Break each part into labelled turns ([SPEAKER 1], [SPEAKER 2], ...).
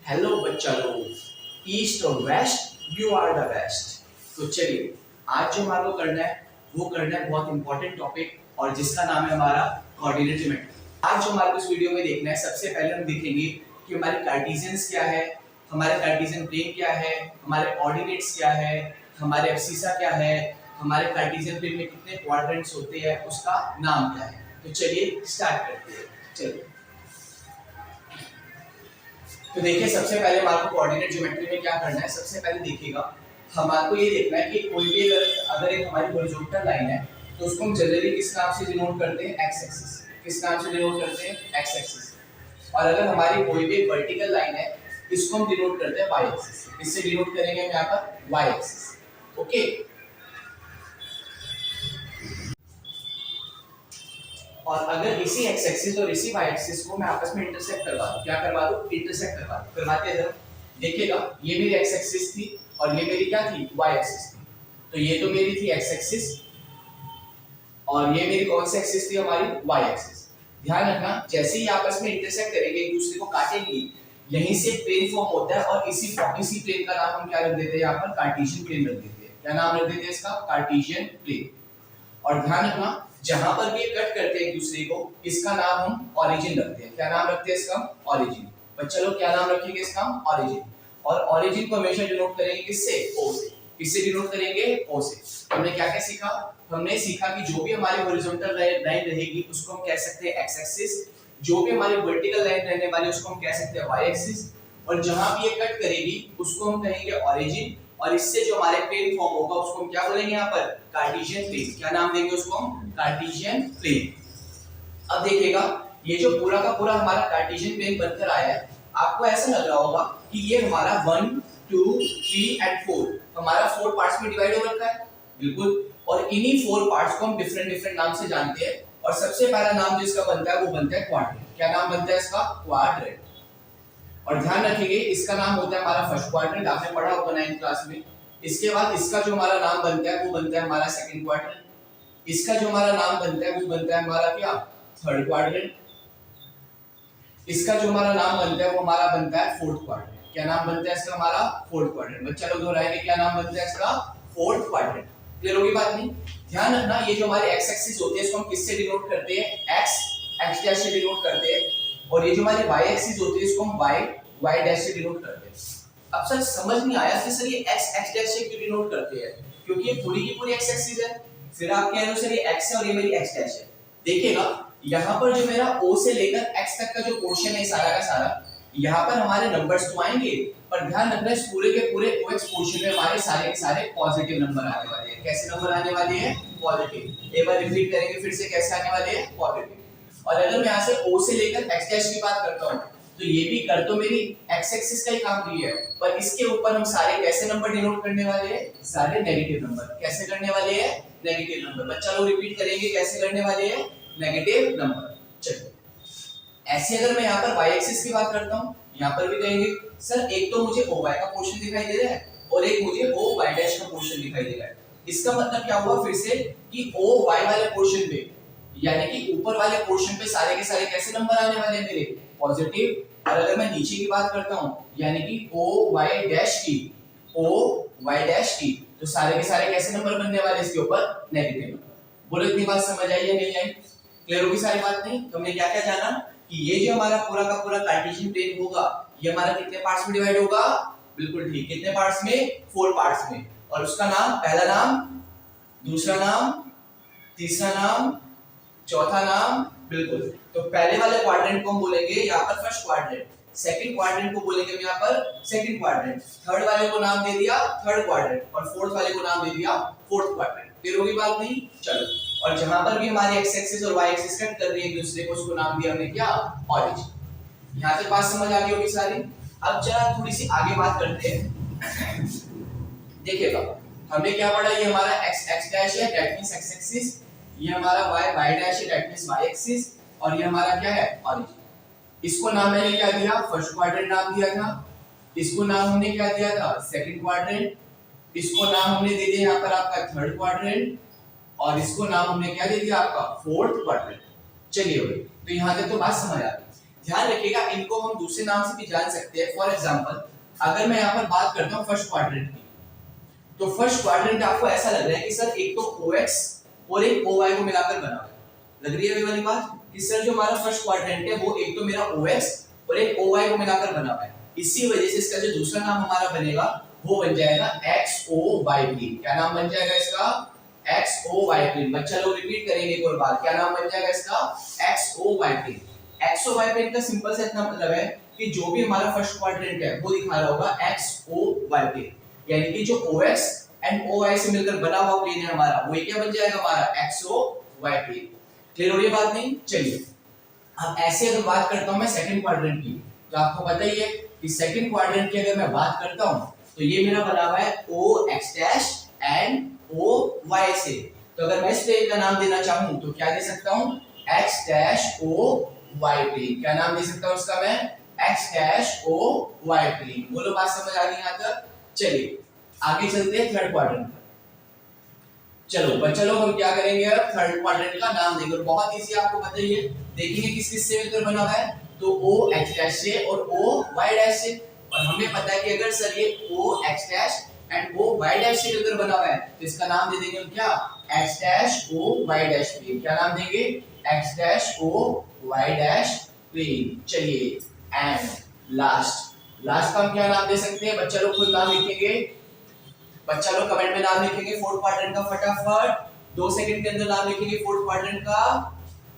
[SPEAKER 1] Hello बच्चा लोग, east और west you are the best. तो चलिए आज जो हमारे को करना है वो करना है बहुत इंपॉर्टेंट टॉपिक और जिसका नाम है हमारा कोऑर्डिनेट ज्योमेट्री। आज जो हमारे को इस वीडियो में देखना है, सबसे पहले हम देखेंगे कि हमारे कार्टेशियंस क्या है, हमारे कार्टेशियन प्लेन क्या है, हमारे ऑर्डिनेट्स क्या है, हमारे एब्सिसा क्या है, हमारे कार्टेशियन प्लेन में कितने क्वाड्रेंट्स होते हैं, उसका नाम क्या है। तो चलिए स्टार्ट करते हैं। चलिए तो देखिए, सबसे पहले हमारे को कोऑर्डिनेट ज्योमेट्री में क्या करना है। सबसे पहले देखिएगा, हमारे को ये देखना है कि कोई भी अगर एक हमारी हॉरिजॉन्टल लाइन है तो उसको हम जनरली किस नाम से डिनोट करते हैं, एक्स एक्सिस। किस नाम से डिनोट करते हैं, एक्स एक्सिस। और अगर हमारी कोई भी वर्टिकल लाइन है इसको हम डिनोट करते हैं वाई एक्सिस। इससे डिनोट करेंगे हम यहाँ पर वाई एक्सिस। ओके, और अगर इसी एक्स एक्सिस और इसी वाई एक्सिस को मैं आपस में इंटरसेक्ट करवा दूं, क्या करवा दूं, इंटरसेक्ट करवा दूं। करवाते हैं जरा, देखिएगा, ये मेरी एक्स एक्सिस थी और ये मेरी क्या थी, वाई एक्सिस थी। तो ये तो मेरी थी एक्स एक्सिस और ये मेरी कौन सी एक्सिस थी, हमारी वाई एक्सिस। ध्यान रखना, जैसे ही आपस में इंटरसेक्ट करेंगे, एक दूसरे को काटेंगे, यहीं से प्लेन फॉर्म होता है और इसी प्लेन का नाम हम क्या रख देते हैं, यहाँ पर कार्टेशियन प्लेन रख देते हैं। क्या नाम रख देते हैं इसका, कार्टेशियन प्लेन। और ध्यान रखना, जहां पर भी कट करते हैं एक दूसरे को, इसका नाम हम ऑरिजिन रखते हैं। क्या नाम रखते हैं इसका, ऑरिजिन। बच्चा लोग क्या नाम रखेंगे इसका, ऑरिजिन। और ऑरिजिन को हमेशा डिनोट करेंगे किससे, ओ से। किससे डिनोट करेंगे, ओ से। हमने क्या क्या सीखा, हमने सीखा कि जो भी हमारी हॉरिजॉन्टल लाइन रहेगी उसको हम कह सकते हैं एक्स एक्सिस, जो भी हमारी वर्टिकल लाइन रहने वाली उसको हम कह सकते हैं वाई एक्सिस, और जहां भी ये कट करेगी उसको हम कहेंगे ऑरिजिन। और इससे जो हमारे प्लेन फॉर्म होगा उसको हम क्या बोलेंगे, यहाँ पर कार्टेशियन प्लेन। क्या नाम देंगे उसको हम, कार्टेशियन प्लेन। अब देखिएगा, ये जो पूरा का पूरा हमारा कार्टेशियन प्लेन बनकर आया है, आपको ऐसा लग रहा होगा कि ये हमारा 1 2 3 एंड 4 हमारा 4 पार्ट्स में डिवाइड हो रखा है। बिल्कुल, और इन्हीं 4 पार्ट्स को हम डिफरेंट डिफरेंट नाम से जानते हैं। और सबसे पहला नाम जिसका बनता है वो बनता है क्वाड्रेंट। क्या नाम बनता है इसका, क्वाड्रेंट। और ध्यान रखिए, इसका नाम होता है हमारा फर्स्ट क्वाड्रेंट, आपने पढ़ा होगा 9th क्लास में। इसके बाद इसका जो हमारा नाम बनता है वो बनता है हमारा सेकंड क्वाड्रेंट। इसका जो हमारा नाम बनता है वो बनता है हमारा क्या, थर्ड क्वाड्रेंट। इसका जो हमारा नाम बनता है वो हमारा बनता है फोर्थ क्वाड्रेंट। क्या नाम बनता है इसका, हमारा फोर्थ क्वाड्रेंट। बच्चा लोग दोहराएंगे, क्या नाम बनता है इसका, फोर्थ क्वाड्रेंट। क्लियर होगी बात नहीं। ध्यान रखना, ये जो हमारे एक्स एक्सिस होती है इसको हम किससे डिनोट करते हैं, एक्स एक्स डैश से डिनोट करते हैं। और ये जो हमारी वाई एक्सिस होती है इसको हम वाई वाई डैश से डिनोट करते हैं। अब सर समझ नहीं आया कि सर ये एक्स एक्स डैश से क्यों डिनोट करते हैं, क्योंकि ये पूरी की पूरी एक्स एक्सिस है। फिर आप कह रहे हो सर ये एक्स है और ये मेरी एक्स डैश है। देखिएगा, यहाँ पर जो मेरा ओ से लेकर एक्स तक का जो पोर्शन है सारा का सारा, यहाँ पर हमारे नंबर्स तो आएंगे, पर ध्यान रखना इस पूरे के पूरे ओएक्स पोर्शन में हमारे सारे के सारे पॉजिटिव नंबर आने वाले हैं। कैसे नंबर आने वाले हैं, पॉजिटिव। एक बार रिपीट करेंगे फिर से, कैसे आने वाले हैं, पॉजिटिव। और अगर मैं यहाँ से ओ से लेकर एक्स डैश की बात करता हूँ तो ये भी कर तो मेरी एक्स एक्सिस का ही काम रही है, पर इसके ऊपर हम सारे कैसे नंबर डिनोट करने वाले हैं, सारे नेगेटिव नंबर। कैसे करने वाले हैं, नेगेटिव नंबर। बच्चा लोग रिपीट करेंगे, कैसे करने वाले हैं, नेगेटिव नंबर। चलिए, ऐसे अगर मैं यहाँ पर वाई एक्सिस की बात करता हूँ, यहाँ पर भी कहेंगे सर एक तो मुझे ओ वाई का पोर्शन दिखाई दे रहा है और एक मुझे ओ वाई डैश का पोर्शन दिखाई दे रहा है। इसका मतलब क्या हुआ फिर से, कि ओ वाई वाले पोर्शन पे, यानी कि ऊपर वाले पोर्शन पे सारे के सारे कैसे नंबर आने वाले हैं मेरे, पॉजिटिव। और अगर मैं नीचे की बात करता हूं, यानी कि ओ वाई डैश की, ओ वाई डैश की, तो सारे के सारे कैसे नंबर बनने वाले इसके ऊपर, नेगेटिव नंबर। बोलो इतनी बात समझ आई या नहीं आई, क्लियर होगी सारी बात नहीं। तो हमने क्या क्या जाना कि ये जो हमारा पूरा का पूरा कार्टेशियन प्लेन होगा ये हमारा कितने पार्ट्स में डिवाइड होगा, बिल्कुल ठीक, कितने पार्ट्स में, 4 पार्ट्स में। और उसका नाम, पहला नाम, दूसरा नाम, तीसरा नाम, चौथा नाम, बिल्कुल। तो पहले वाले क्वाड्रेंट को हम बोलेंगे यहाँ पर फर्स्ट क्वाड्रेंट, सेकंड क्वाड्रेंट को बोलेंगे हम यहाँ पर सेकंड क्वाड्रेंट, थर्ड वाले को नाम दे दिया थर्ड क्वाड्रेंट, और फोर्थ वाले को नाम दे दिया फोर्थ क्वाड्रेंट। क्लियर होगी बात नहीं, चलो। और जहां पर भी हमारी एक्स एक्सिस और वाई एक्सिस कट कर रही है एक दूसरे को, उसको नाम दिया हमने क्या, ऑरिजिन। यहाँ तक बात समझ आ गई होगी सारी। अब जरा थोड़ी सी आगे बात करते हैं। देखिएगा, हमने क्या पढ़ा, ये हमारा एक्स एक्स डैश है, दैट मींस एक्स एक्सिस। ये हमारा y y डैश है, दैट मींस y एक्सिस। और ये हमारा क्या है, ऑरिजिन। इसको नाम मैंने क्या दिया, फर्स्ट क्वाड्रेंट नाम दिया था। इसको नाम हमने क्या दिया था, सेकंड क्वाड्रेंट। इसको नाम हमने दे दिया यहाँ पर आपका थर्ड क्वाड्रेंट, और इसको नाम हमने क्या दे दिया आपका, फोर्थ क्वाड्रेंट। चलिए भाई, तो यहाँ तक तो बात समझ आ गई। ध्यान रखिएगा, इनको हम दूसरे नाम से भी जान सकते हैं। फॉर एग्जांपल अगर मैं यहाँ पर बात करता हूँ फर्स्ट क्वाड्रेंट की, तो फर्स्ट क्वाड्रेंट आपको ऐसा लग रहा है कि सर एक तो OX और एक OY को मिलाकर बना हुआ है, लग रही है वाली बात कि सर जो हमारा फर्स्ट क्वाड्रेंट है वो एक तो मेरा OX और एक OY को मिलाकर बना हुआ है। इसी वजह से इसका जो दूसरा नाम हमारा बनेगा वो बन जाएगा XOY प्लेन। क्या नाम बन जाएगा इसका? XOY plane. बच्चा लोग रिपीट करेंगे एक और बार, क्या नाम बन जाएगा इसका? XOY plane. XOY प्लेन का सिंपल सा इतना मतलब है कि जो भी हमारा फर्स्ट क्वाड्रेंट है वो दिखा रहा होगा XOY प्लेन, यानी कि जो OX एंड OY से मिलकर बना हुआ प्लेन है हमारा, वो क्या बन जाएगा हमारा? XOY plane. क्लियर हो रही है बात नहीं? चलिए अब ऐसे अगर बात करता हूं मैं सेकंड क्वाड्रेंट की, तो आपको पता ही है कि सेकंड क्वाड्रेंट की अगर मैं बात करता हूं तो ये मेरा बना हुआ है OX' एंड OY से। तो अगर मैं इस प्लेन का नाम देना चाहूं तो क्या दे सकता हूं? X'OY plane. क्या नाम दे सकता हूं उसका मैं? X'OY plane. बोलो बात समझ आ गई यहां तक? चलिए आगे चलते हैं थर्ड क्वाड्रेंट पर। चलो बच्चा लोग हम क्या करेंगे अब? थर्ड क्वाड्रेंट का नाम देंगे, बहुत इजी आपको पता ही है। देखेंगे किस किस से मिलकर बना हुआ है, तो OX' से और OY' से। और हमें पता है कि अगर सर ये OX' एंड OY' से मिलकर बना हुआ है तो इसका नाम दे देंगे हम क्या? X'OY' plane. क्या नाम देंगे? X'OY' plane. चलिए एंड लास्ट का हम क्या नाम दे सकते हैं? बच्चा लोग खुद नाम लिखेंगे, बच्चा लोग कमेंट में नाम लिखेंगे फोर्थ क्वाड्रेंट का फटाफट, 2 सेकंड के अंदर नाम लिखेंगे फोर्थ क्वाड्रेंट का।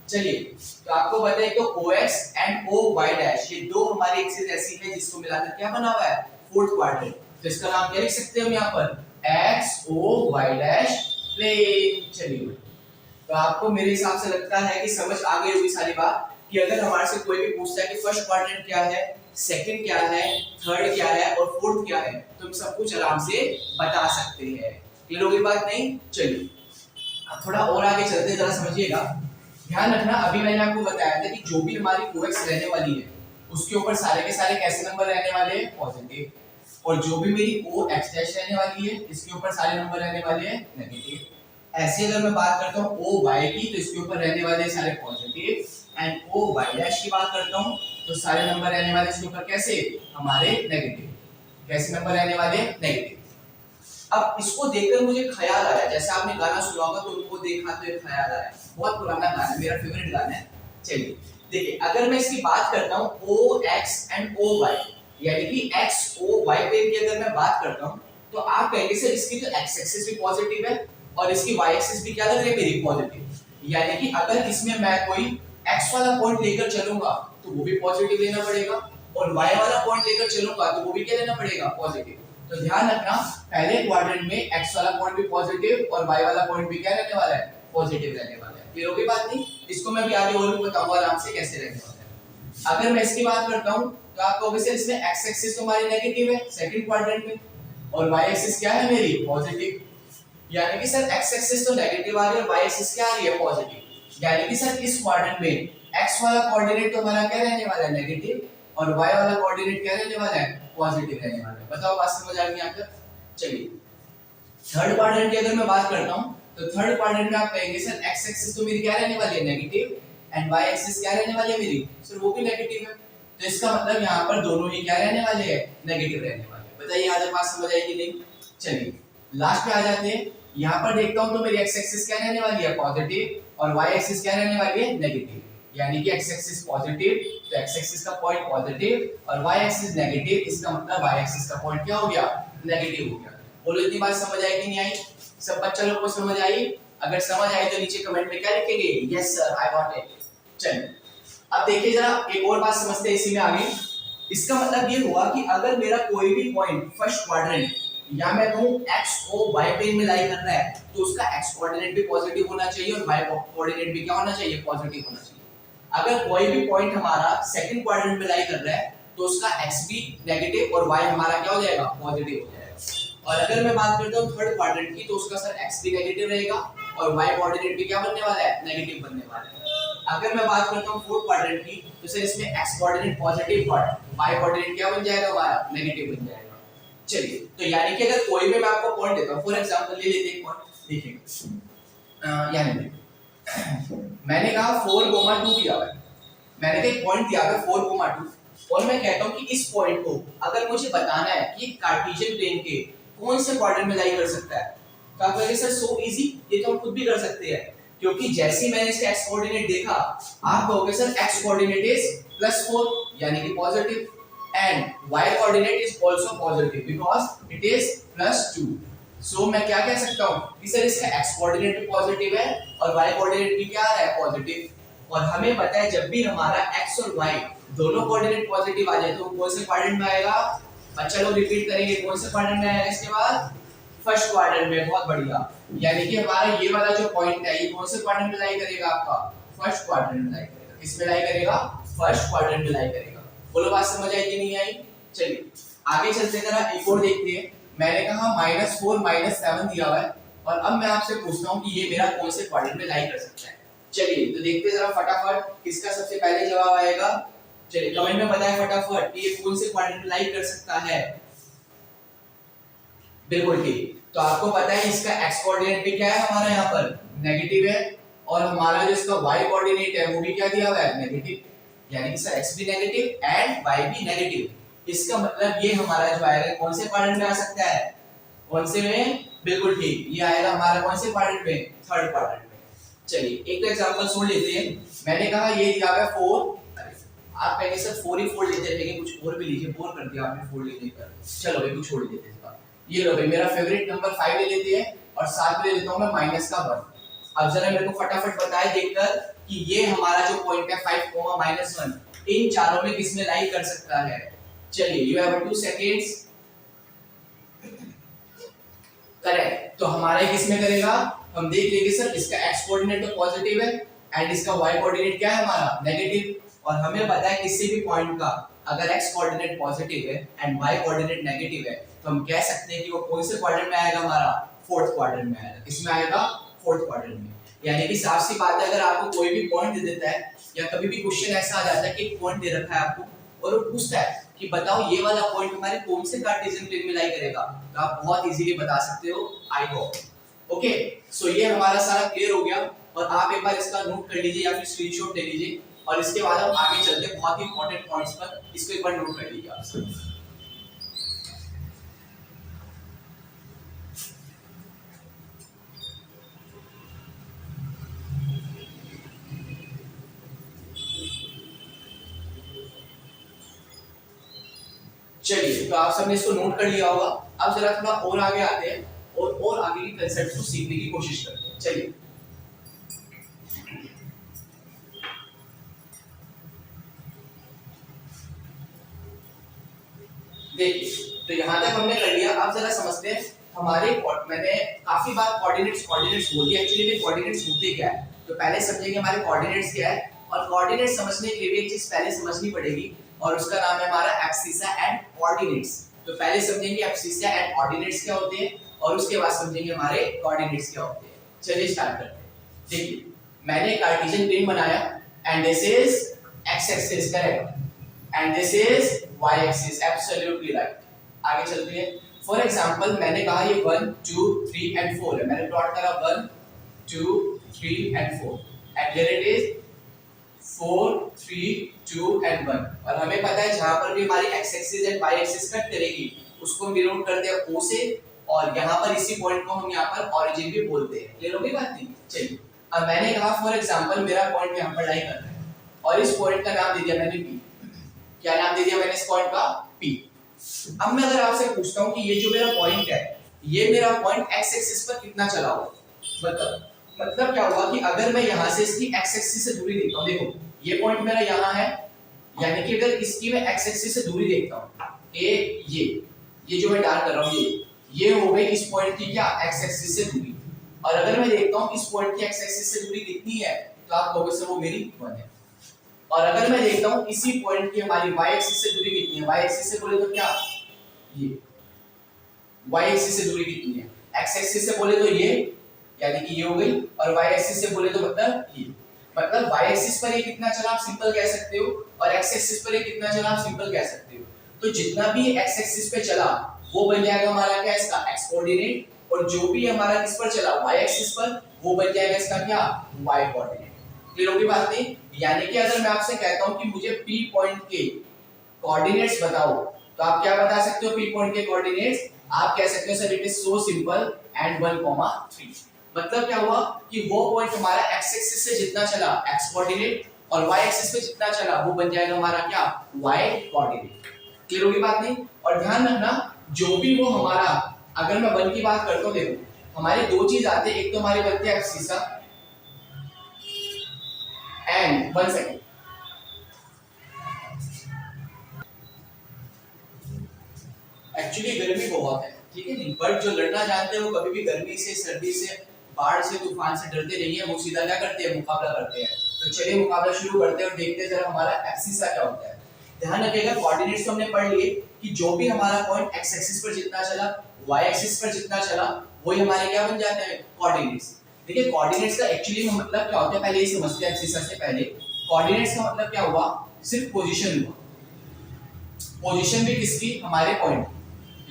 [SPEAKER 1] चलिए तो आपको पता है तो OX एंड OY' ये दो हमारी एक्सिस ऐसी है जिसको मिलाकर क्या बना हुआ है? Fourth quadrant. तो इसका नाम क्या लिख सकते हैं हम यहाँ पर? XOY' plane. चलिए तो आपको मेरे हिसाब से लगता है कि समझ आ गई होगी सारी बात, कि अगर हमारे से कोई भी पूछता है कि फर्स्ट क्वाड्रेंट क्या है, सेकंड क्या है, थर्ड क्या है और फोर्थ क्या है, तो हम सब कुछ आराम से बता सकते हैं। क्लियर होगी बात नहीं? चलिए अब थोड़ा और आगे चलते हैं, जरा समझिएगा। ध्यान रखना, अभी मैंने आपको बताया था कि जो भी हमारी OX रहने वाली है उसके ऊपर सारे के सारे कैसे नंबर रहने वाले हैं? पॉजिटिव। और जो भी मेरी OX' रहने वाली है इसके ऊपर सारे नंबर रहने वाले हैं नेगेटिव। ऐसे अगर मैं बात करता हूँ OY की, तो इसके ऊपर रहने वाले सारे पॉजिटिव, एंड OY' की बात करता हूँ तो सारे नंबर रहने वाले इसके ऊपर कैसे? हमारे नेगेटिव। कैसे नंबर रहने वाले? नेगेटिव। अब इसको देखकर मुझे ख्याल आया, जैसे आपने गाना सुना होगा तो उनको देखा तो एक ख्याल आया, बहुत पुराना गाना है, मेरा फेवरेट गाना है। चलिए देखिए, अगर मैं इसकी बात करता हूँ OX एंड OY, यानी कि XOY प्लेन की अगर मैं बात करता हूँ तो आप कहेंगे सर इसकी तो x एक्सिस भी पॉजिटिव है और इसकी y एक्सिस भी क्या लग रही है मेरी? पॉजिटिव। यानी कि अगर इसमें मैं कोई x वाला पॉइंट लेकर चलूंगा तो वो भी पॉजिटिव लेना पड़ेगा, और y वाला पॉइंट लेकर चलूंगा तो वो भी क्या लेना पड़ेगा? पॉजिटिव। तो ध्यान रखना, पहले क्वाड्रेंट में x वाला पॉइंट भी पॉजिटिव और y वाला पॉइंट भी क्या रहने वाला है? पॉजिटिव रहने वाला है। क्लियर होगी बात नहीं? इसको मैं भी आगे और भी बताऊंगा आराम से कैसे रहने वाला है। अगर मैं इसकी बात करता हूं तो आप कहोगे सर इसमें x एक्सिस तो हमारी नेगेटिव है सेकंड क्वाड्रेंट में, और y एक्सिस क्या है मेरी? पॉजिटिव। यानी कि सर x एक्सिस तो नेगेटिव आ रही है और y एक्सिस क्या आ रही है? पॉजिटिव। यानी कि सर इस क्वाड्रेंट में x वाला कोऑर्डिनेट तो हमारा क्या रहने वाला है? नेगेटिव, और y वाला कोऑर्डिनेट क्या रहने वाला है? पॉजिटिव रहने वाला है। बताओ बात समझ आ गई यहां तक? चलिए थर्ड क्वाड्रेंट की अगर मैं बात करता हूं तो थर्ड क्वाड्रेंट में आप कहेंगे सर x एक्सिस तो मेरी क्या रहने वाली है? नेगेटिव, एंड y एक्सिस क्या रहने वाली है मेरी? सर वो भी नेगेटिव है। तो इसका मतलब यहाँ पर दोनों ही क्या रहने वाले हैं? नेगेटिव रहने वाले हैं। बताइए आज बात समझ आई कि नहीं? चलिए लास्ट पे आ जाते हैं। यहाँ पर देखता हूँ तो मेरी x एक्सिस क्या रहने वाली है? पॉजिटिव, और y एक्सिस क्या रहने वाली है? नेगेटिव। यानी कि x एक्सिस पॉजिटिव तो x एक्सिस का पॉइंट पॉजिटिव और y एक्सिस नेगेटिव, इसका मतलब y एक्सिस का पॉइंट क्या हो गया? नेगेटिव हो गया। बोलो इतनी बात समझ आई कि नहीं आई? सब बच्चा लोग को समझ आई? अगर समझ आई तो नीचे कमेंट में क्या लिखेंगे? Yes sir I got it. चलिए अब देखिए जरा एक और बात समझते हैं इसी में आगे। इसका मतलब ये हुआ कि अगर मेरा कोई भी पॉइंट फर्स्ट क्वाड्रेंट या मैं कहूं XOY प्लेन में लाई कर रहा है तो उसका x कोऑर्डिनेट भी पॉजिटिव होना चाहिए और y कोऑर्डिनेट भी क्या होना चाहिए? पॉजिटिव होना चाहिए। अगर कोई भी पॉइंट हमारा सेकंड क्वाड्रेंट में लाई कर रहा है तो उसका x भी नेगेटिव और y हमारा क्या हो जाएगा? पॉजिटिव हो जाएगा। और अगर मैं बात करता हूं थर्ड क्वाड्रेंट की तो उसका सर x भी नेगेटिव रहेगा और y कोऑर्डिनेट भी क्या बनने वाला है? नेगेटिव बनने वाला है। अगर मैं बात करता हूं फोर्थ क्वाड्रेंट की तो सर इसमें x कोऑर्डिनेट पॉजिटिव और y कोऑर्डिनेट क्या बन जाएगा? हमारा नेगेटिव बन जाएगा। चलिए तो यानी कि अगर कोई भी मैं आपको पॉइंट देता हूं, फॉर एग्जांपल ले लेते हैं एक पॉइंट, देखिए यानी मैंने कहा 4, 2 दिया हुआ है, मैंने एक पॉइंट दिया है 4,2 और मैं कहता हूं कि इस पॉइंट को अगर मुझे बताना है कि कार्टेशियन प्लेन के कौन से क्वाड्रेंट में लाई कर सकता है, तो आप कहेंगे सर सो इजी, ये तो हम खुद भी कर सकते हैं, क्योंकि जैसे ही मैंने इसका x कोऑर्डिनेट देखा आप कहोगे सर x कोऑर्डिनेट इज +4 यानी कि positive and y coordinate is also positive because it is +2। सो मैं क्या कह सकता हूं कि सर इसका x कोऑर्डिनेट भी पॉजिटिव है और y कोऑर्डिनेट भी क्या आ रहा है, पॉजिटिव। और हमें पता है जब भी हमारा x और y दोनों कोऑर्डिनेट पॉजिटिव आ जाए तो कौन से क्वाड्रेंट में आएगा। अच्छा लोग रिपीट करेंगे, कौन से क्वाड्रेंट में आएगा इसके बाद, फर्स्ट क्वाड्रेंट में। बहुत बढ़िया, यानी कि हमारा ये वाला जो पॉइंट है ये कौन से क्वाड्रेंट में लाई करेगा, आपका फर्स्ट क्वाड्रेंट में लाई करेगा। किसमें लाई करेगा, फर्स्ट क्वाड्रेंट में लाई करेगा। बोलो बात समझ आई कि नहीं आई। चलिए आगे चलते हैं, जरा एक और देखते हैं। मैंने कहा -4 -7 दिया हुआ है और अब मैं आपसे पूछता हूं कि ये मेरा कौन से क्वाड्रेंट में लाई कर सकता है। चलिए तो देखते हैं जरा फटाफट किसका सबसे पहले जवाब आएगा। चलिए कमेंट में बताएं फटाफट कि ये कौन से क्वाड्रेंट में लाई कर सकता है। बिल्कुल ठीक, तो आपको पता है इसका x कोऑर्डिनेट भी क्या है हमारा यहाँ पर, नेगेटिव है, और हमारा जो इसका y कोऑर्डिनेट है वो भी क्या दिया हुआ है, नेगेटिव, यानी कि सर x भी नेगेटिव एंड y भी नेगेटिव। इसका मतलब ये हमारा जो आएगा कौन से क्वाड्रेंट में आ सकता है, कौन से में, बिल्कुल ठीक, ये आएगा हमारा कौन से क्वाड्रेंट में, थर्ड क्वाड्रेंट में। चलिए एक एग्जांपल सुन लेते हैं। मैंने कहा ये दिया हुआ है 4, आप कहेंगे सर 4 ही 4 लेते रहेंगे, कुछ और भी लीजिए, बोर कर दिया आपने 4 लेने पर। चलो भाई कुछ छोड़ देते हैं इसका, ये लो भाई मेरा फेवरेट नंबर 5 ले लेते हैं और साथ में ले लेता हूं मैं -1। अब जरा मेरे को फटाफट बताएं देखकर कि ये हमारा जो पॉइंट है 5, -1 इन चारों में किसमें लाई कर सकता है। चलिए यू हैव 2 सेकंड्स। करेक्ट, तो हमारा किसमें करेगा, हम देख लेंगे सर इसका x कोऑर्डिनेट तो पॉजिटिव है एंड इसका y कोऑर्डिनेट क्या है हमारा, नेगेटिव। और हमें पता है किसी भी पॉइंट का अगर x कोऑर्डिनेट पॉजिटिव है एंड y कोऑर्डिनेट नेगेटिव है तो हम कह सकते हैं कि वो कौन से क्वाड्रेंट में आएगा, हमारा फोर्थ क्वाड्रेंट में आएगा। किसमें आएगा, फोर्थ क्वाड्रेंट में। यानी कि साफ सी बात है, अगर आपको कोई भी पॉइंट दे देता है या कभी भी क्वेश्चन ऐसा आ जाता है कि एक पॉइंट दे रखा है आपको और वो पूछता है कि बताओ ये वाला पॉइंट हमारे कौन से कार्टेशियन प्लेन में लाई करेगा, तो आप बहुत इजीली बता सकते हो, आई होप। ओके, सो ये हमारा सारा क्लियर हो गया और आप एक बार इसका नोट कर लीजिए या फिर स्क्रीनशॉट ले लीजिए और इसके बाद हम आगे चलते हैं बहुत ही इंपॉर्टेंट पॉइंट्स पर, इसको एक बार नोट कर लीजिए आप सब। चलिए तो आप सबने इसको नोट कर लिया होगा। अब जरा थोड़ा और आगे आते हैं और आगे की कांसेप्ट को सीखने की कोशिश करते हैं। चलिए देखिए, तो यहां तक हमने कर लिया। अब जरा समझते हैं हमारे, मैंने काफी बार कोऑर्डिनेट्स बोल दिया, एक्चुअली में कोऑर्डिनेट्स होते क्या है, तो पहले समझेंगे हमारे कोऑर्डिनेट्स क्या है। और कोऑर्डिनेट्स समझने के लिए एक चीज पहले समझनी पड़ेगी और उसका नाम है हमारा एब्सिसा एंड ऑर्डिनेट्स। तो पहले समझेंगे एब्सिसा एंड ऑर्डिनेट्स क्या होते हैं और उसके बाद समझेंगे हमारे कोऑर्डिनेट्स क्या होते हैं। चलिए स्टार्ट करते हैं। देखिए मैंने कार्टेशियन प्लेन बनाया and this is x axis, correct, and this is y axis, absolutely right. आगे चलते हैं। फॉर एग्जांपल मैंने कहा ये 1 2 3 एंड 4 है, मैंने प्लॉट करा 1 2 3 and 4 and here it is 4 3 2 and 1। और हमें पता है जहां पर भी हमारी x axis and y axis cut करेगी उसको हम डिनोट करते हैं o से, और यहां पर इसी पॉइंट को हम यहां पर ओरिजिन भी बोलते हैं। क्लियर हो गई बात नहीं। चलिए अब मैंने कहा फॉर एग्जांपल मेरा पॉइंट यहां पर लाई कर रहा है और इस पॉइंट का नाम दे दिया मैंने p। क्या नाम दे दिया मैंने इस पॉइंट का, p। अब मैं अगर आपसे पूछता हूं कि ये जो मेरा पॉइंट है ये मेरा पॉइंट x एक्सिस पर कितना चला होगा, मतलब क्या हुआ कि अगर मैं यहां से इसकी x एक्सिस से दूरी देखता हूं, देखो ये पॉइंट मेरा यहां है, यानी कि अगर इसकी मैं x एक्सिस से दूरी देखता हूं, ये जो मैं डार्क कर रहा हूं ये हो गई इस पॉइंट की क्या, x एक्सिस से दूरी। और अगर मैं देखता हूं इस पॉइंट की x एक्सिस से दूरी कितनी है, तो आप कहोगे सर वो मेरी 1 है। और अगर मैं देखता हूं इसी पॉइंट की हमारी y एक्सिस से दूरी कितनी है, y एक्सिस से बोले तो क्या, ये y एक्सिस से दूरी कितनी है, x एक्सिस से बोले तो ये, यानी कि ये हो गई, और y एक्सिस से बोले तो मतलब ये, मतलब y एक्सिस पर ये कितना चला आप सिंपल कह सकते हो और x एक्सिस पर ये कितना चला आप सिंपल कह सकते हो। तो जितना भी x एक्सिस पे चला वो बन जाएगा हमारा क्या, इसका x कोऑर्डिनेट, और जो भी हमारा किस पर चला y एक्सिस पर वो बन जाएगा इसका क्या, y कोऑर्डिनेट। क्लियर होगी बात नहीं। यानी कि अगर मैं आपसे कहता हूं कि मुझे P पॉइंट के कोऑर्डिनेट्स बताओ, तो आप क्या बता सकते हो? P पॉइंट के कोऑर्डिनेट्स आप कह सकते हो sir it is so simple and 1,3। मतलब क्या हुआ कि वो पॉइंट हमारा x एक्सिस से जितना चला x कोऑर्डिनेट और y एक्सिस पे जितना चला वो बन जाएगा हमारा क्या? y coordinate. क्लियर होगी बात नहीं? और ध्यान रखना जो भी वो हमारा, अगर मैं 1 की बात करता हूं, देखो हमारे दो चीज आते हैं, एक तो हमारे बनते हैं एब्सिसा एंड 1 सेकंड, एक्चुअली गर्मी बहुत है, ठीक है नहीं, बट जो लड़ना जानते हैं वो कभी भी गर्मी से, सर्दी से, बाढ़ से, तूफान से डरते नहीं है, वो सीधा क्या करते हैं? मुकाबला करते हैं। तो चलिए मुकाबला शुरू करते हैं और देखते हैं जरा हमारा एब्सिसा क्या होता है। ध्यान रखिएगा कोऑर्डिनेट्स तो हमने पढ़ लिए कि जो भी हमारा पॉइंट x एक्सिस पर जितना चला, y एक्सिस पर जितना चला, वही हमारे क्या बन जाते हैं? कोऑर्डिनेट्स। देखिए कोऑर्डिनेट्स का एक्चुअली में मतलब क्या होता है, पहले ये समझते हैं एब्सिसा से पहले। कोऑर्डिनेट्स का मतलब क्या हुआ? सिर्फ पोजीशन हुआ। पोजीशन भी किसकी? हमारे पॉइंट।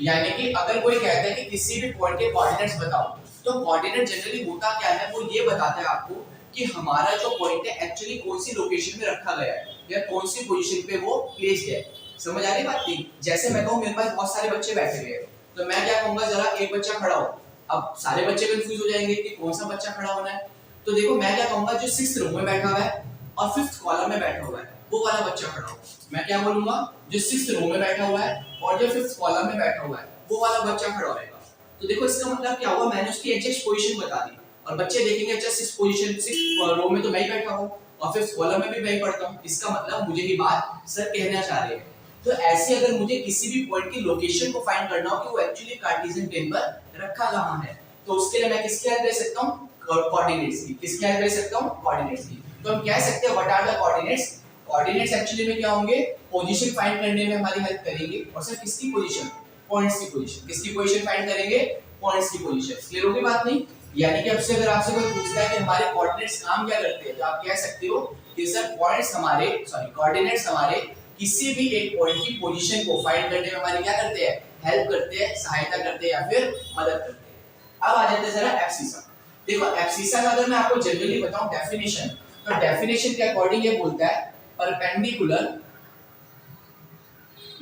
[SPEAKER 1] यानी कि अगर कोई कहता है कि किसी भी पॉइंट के कोऑर्डिनेट्स बताओ, तो कोऑर्डिनेट जनरली होता क्या है? वो ये बताता है आपको कि हमारा जो पॉइंट है एक्चुअली कौन सी लोकेशन में रखा गया है या कौन सी पोजीशन पे वो प्लेस्ड है। समझ आ रही बात की? जैसे मैं कहूं मेरे पास बहुत सारे बच्चे बैठे हुए हैं, तो मैं क्या कहूंगा, जरा एक बच्चा खड़ा हो। अब सारे बच्चे कंफ्यूज हो जाएंगे कि कौन सा बच्चा खड़ा होना है। तो देखो मैं क्या कहूंगा, जो 6th रो में बैठा हुआ है और 5th कॉलम में बैठा हुआ है वो वाला बच्चा खड़ा हो। मैं क्या बोलूंगा, जो 6th रो में बैठा हुआ है और जो 5th कॉलम में बैठा हुआ है वो वाला बच्चा खड़ा होएगा। तो देखो इसका मतलब क्या हुआ, मैंने उसकी एग्जैक्ट पोजीशन बता दी और बच्चे देखेंगे अच्छा 6 पोजीशन 6 रो में तो मैं ही बैठा हूं और 5th कॉलम में भी मैं ही पढ़ता हूं, इसका मतलब मुझे ही बात सर कहना चाह रहे हैं। तो ऐसे अगर मुझे किसी भी पॉइंट की लोकेशन को फाइंड करना हो कि वो एक्चुअली कार्टेशियन प्लेन पर रखा कहां है, तो उसके लिए मैं किसकी हेल्प ले सकता हूं? कोऑर्डिनेट्स की। किसकी हेल्प ले सकता हूं? कोऑर्डिनेट्स की। तो हम कह सकते हैं what are the coordinates? Coordinates actually में क्या होंगे? पोजीशन फाइंड करने में हमारी हेल्प करेंगे। और सर किसकी पोजीशन? पॉइंट्स की पोजीशन। किसकी पोजीशन फाइंड करेंगे? पॉइंट्स की पोजीशन। क्लियर होगी बात नहीं? यानी कि आपसे अगर आपसे कोई पूछता है कि हमारे कोऑर्डिनेट्स काम क्या करते हैं, तो आप कह सकते हो कि सर पॉइंट्स हमारे, सॉरी कोऑर्डिनेट्स हमारे किसी भी एक पॉइंट की पोजीशन को फाइंड करने में हमारी क्या करते हैं? हेल्प करते हैं, सहायता करते हैं या फिर मदद करते हैं। अब आ जाते हैं जरा एब्सिसा। देखो एब्सिसा का अगर मैं आपको जनरली बताऊं डेफिनेशन, तो डेफिनेशन के अकॉर्डिंग ये बोलता है perpendicular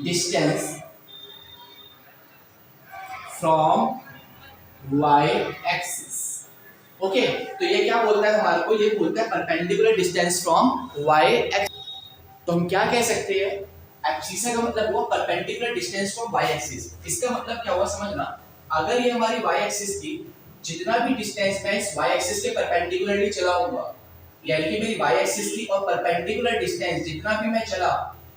[SPEAKER 1] distance from y axis. Okay, तो ये क्या बोलता है हमारे को? ये बोलता है perpendicular distance from y axis. तो हम क्या कह सकते हैं? एब्सिसा का मतलब हुआ perpendicular distance from y axis. इसका मतलब क्या हुआ समझना, अगर ये हमारी y एक्सिस थी, जितना भी डिस्टेंस मैं इस y एक्सिस के परपेंडिकुलरली चला हूंगा, यानी कि मेरी y एक्सिस थी और परपेंडिकुलर डिस्टेंस जितना भी मैं चला,